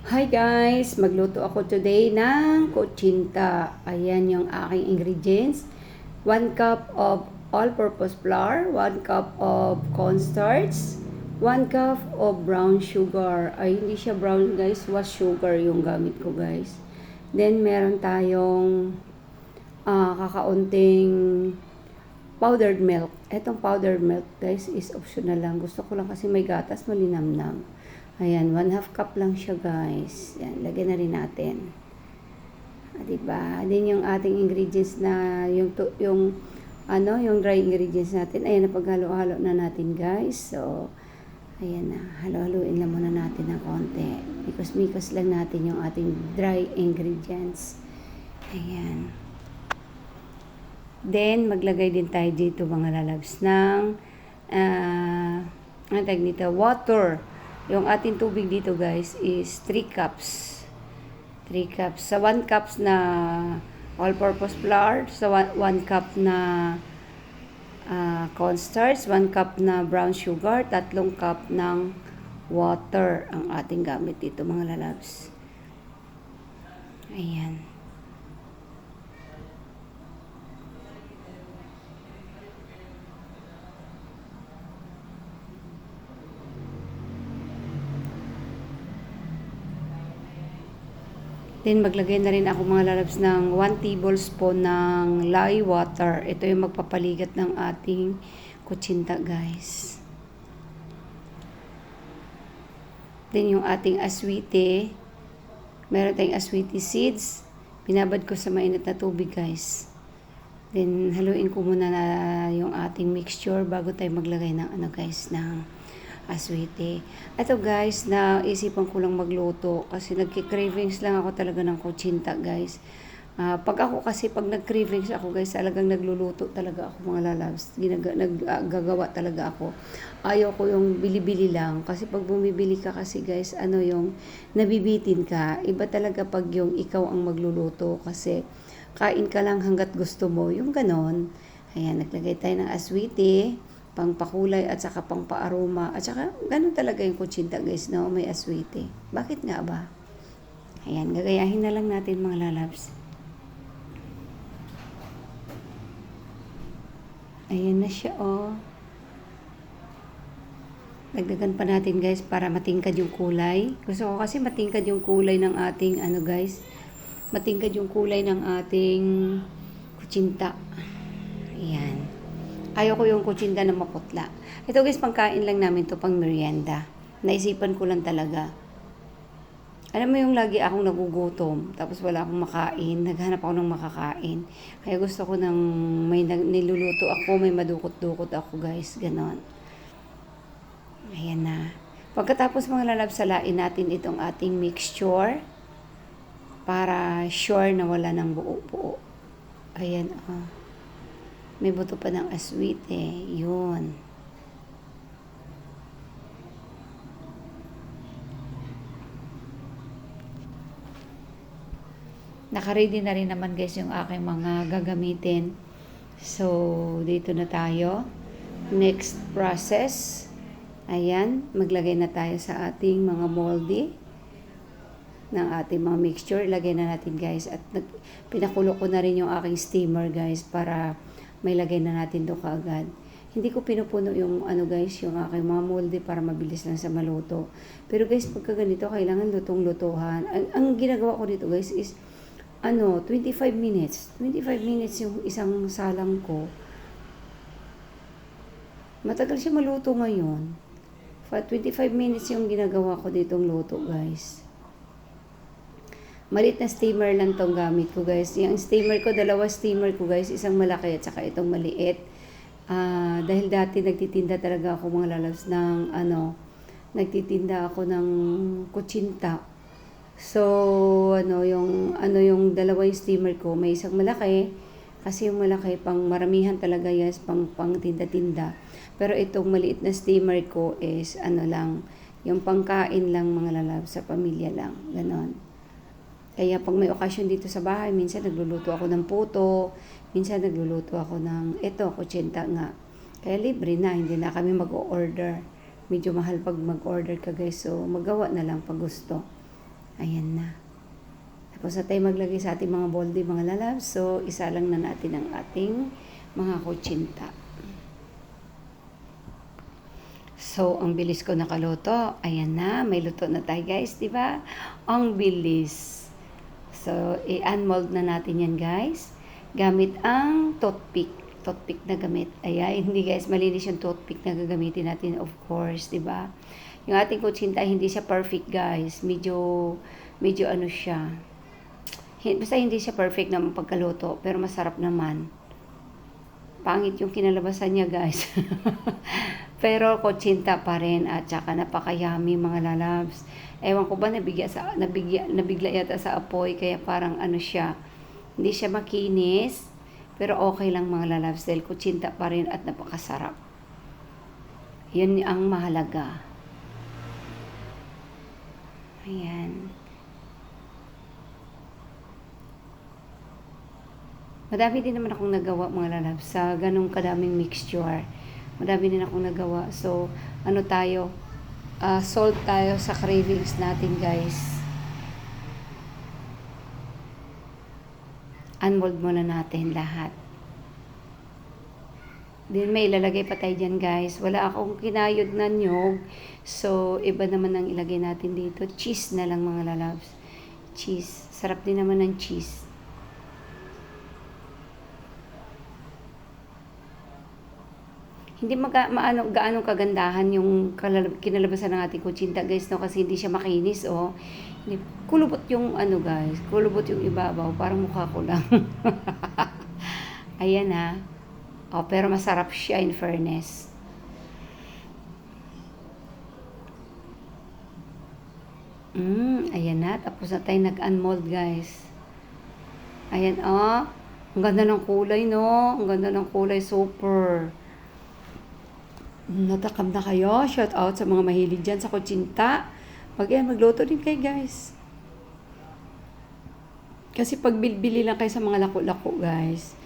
Hi guys! Magluto ako today ng kutsinta. Ayan yung aking ingredients. 1 cup of all-purpose flour, 1 cup of cornstarch, 1 cup of brown sugar. Ay, hindi siya brown guys, was sugar yung gamit ko guys. Then, meron tayong kakaunting powdered milk. Etong powdered milk guys is optional lang. Gusto ko lang kasi may gatas, malinamnam. Ayan, 1/2 cup lang siya guys. Yan, lagyan na rin natin. Diba? Din yung ating ingredients na yung dry ingredients natin. Ayan, napaghalo-halo na natin guys. So, ayan na. Halo-haluin lang muna natin ng konti. Mikos-mikos lang natin yung ating dry ingredients. Ayan. Then, maglagay din tayo dito mga lalabs ng ang tag nito, water. Yung ating tubig dito guys is 3 cups. 3 cups. Sa 1 cups na all-purpose flour, sa 1 cup na cornstarch, 1 cup na brown sugar, 3 cup ng water ang ating gamit dito mga lalabs. Ayan. Then, maglagay na rin ako mga lalabs ng 1 tablespoon ng lye water. Ito yung magpapaligat ng ating kutsinta, guys. Then, yung ating aswite. Meron tayong aswite seeds. Binabad ko sa mainit na tubig, guys. Then, haluin ko muna na yung ating mixture bago tayo maglagay ng ng aswite. Ito guys, naisipan ko lang magluto kasi nagki-cravings lang ako talaga ng kutsinta guys. Pag nag-cravings ako guys, talagang nagluluto talaga ako mga lalabs. Naggagawa talaga ako. Ayaw ko yung bili-bili lang kasi pag bumibili ka kasi guys, yung nabibitin ka. Iba talaga pag yung ikaw ang magluluto kasi kain ka lang hanggat gusto mo. Yung ganon. Ayan, naglagay tayo ng aswite, pangpakulay at saka pangpaaroma. At saka, ganun talaga yung kutsinta guys, no? May aswite. Bakit nga ba? Ayan, gagayahin na lang natin mga lalabs. Ayan na siya, oh. Dagdagan pa natin guys para matingkad yung kulay. Gusto ko kasi matingkad yung kulay ng ating, guys. Matingkad yung kulay ng ating kutsinta. Ayan. Ayaw ko yung kutsinta na maputla. Ito guys, pangkain lang namin to, pang merienda. Naisipan ko lang talaga. Alam mo yung lagi akong nagugutom, tapos wala akong makain, naghanap ako ng makakain. Kaya gusto ko ng may niluluto ako, may madukot-dukot ako guys, ganon. Ayan na. Pagkatapos mga lalab, salain natin itong ating mixture para sure na wala ng buo-buo. Ayan, oh. May buto pa ng aswite. Yun. Naka-ready na rin naman guys yung aking mga gagamitin. So, dito na tayo. Next process. Ayan, maglagay na tayo sa ating mga moldy ng ating mga mixture. Ilagay na natin guys. At pinakulo ko na rin yung aking steamer guys para may lagay na natin doon kaagad. Hindi ko pinupuno yung guys, yung aking mga molde para mabilis lang sa maluto. Pero guys, pagka ganito, kailangan lutong-lutuhan. Ang ginagawa ko dito guys is 25 minutes. 25 minutes yung isang salang ko. Matagal siya maluto ngayon. 25 minutes yung ginagawa ko ditong luto guys. Maliit na steamer lang tong gamit ko guys. Yung steamer ko, 2 steamer ko guys. Isang malaki at saka itong maliit. Dahil dati nagtitinda talaga ako mga lalabs ng nagtitinda ako ng kutsinta. So, yung 2 yung steamer ko, may isang malaki. Kasi yung malaki, pang maramihan talaga yes, pang tinda-tinda. Pero itong maliit na steamer ko is lang, yung pangkain lang mga lalabs sa pamilya lang. Ganon. Kaya pag may okasyon dito sa bahay, minsan nagluluto ako ng puto, minsan nagluluto ako ng kutsinta nga. Kaya libre na, hindi na kami mag-order. Medyo mahal pag mag-order ka guys, so magawa na lang pag gusto. Ayan na. Tapos na tayo maglagay sa ating mga bolde, mga lalabs. So, isa lang na natin ang ating mga kutsinta. So, ang bilis ko nakaluto. Ayan na, may luto na tayo guys, di ba? Ang bilis. So, i-unmold na natin yan guys. Gamit ang toothpick. Toothpick na gamit. Ayan, hindi guys, malinis yung toothpick na gagamitin natin, of course, di ba? Yung ating kutsinta, hindi siya perfect guys. Medyo ano siya. Basta hindi siya perfect na pagkaluto, pero masarap naman. Pangit yung kinalabasan niya guys. Pero kutsinta pa rin at saka napakayami mga lalabs. Ewan ko ba nabigla yata sa apoy kaya parang ano siya. Hindi siya makinis pero okay lang mga lalabs dahil kutsinta pa rin at napakasarap. Yun ang mahalaga. Ayan. Madami din naman akong nagawa mga lalabs sa ganong kadaming mixture. Madami din akong nagawa. So, ano tayo? Solve tayo sa cravings natin, guys. Unmold muna natin lahat. Then, may ilalagay pa tayo dyan, guys. Wala akong kinayod na nyog. So, iba naman ang ilagay natin dito. Cheese na lang, mga lalabs. Cheese. Sarap din naman ng cheese. Hindi gaano kagandahan yung kinalabasan ng ating kutsinta guys, no? Kasi hindi siya makinis, oh. Kulubot yung ano guys, kulubot yung ibabaw, parang mukha ko lang. Ayan ha. Oh, pero masarap siya in fairness. Ayan na. Tapos na tayo nag-unmold guys. Ayan, oh. Ang ganda ng kulay, no? Ang ganda ng kulay, super. Natakam na kayo. Shout out sa mga mahilig dyan sa kutsinta. Magluto din kayo guys. Kasi pag bili lang kayo sa mga lako-lako guys,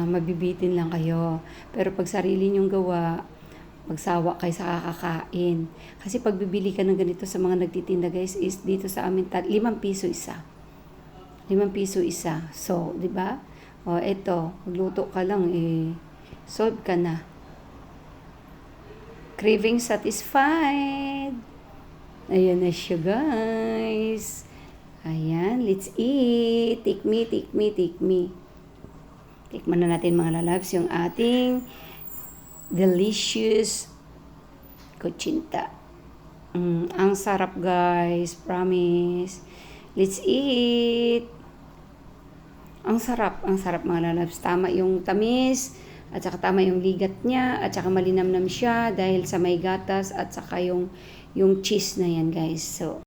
mabibitin lang kayo. Pero pag sarili nyong gawa, magsawa kayo sa kakakain. Kasi pag bibili ka ng ganito sa mga nagtitinda guys, is dito sa amin 5 piso isa. 5 piso isa. So, di ba? O, eto, magluto ka lang solve ka na. Craving satisfied. Ayan na siya, guys. Ayan, let's eat. Take me. Tikman na natin mga lalabs yung ating delicious kutsinta. Ang sarap, guys. Promise. Let's eat. Ang sarap mga lalabs. Tama yung tamis. At saka tama yung ligat niya, at saka malinamnam siya dahil sa may gatas at saka yung cheese na yan guys. So,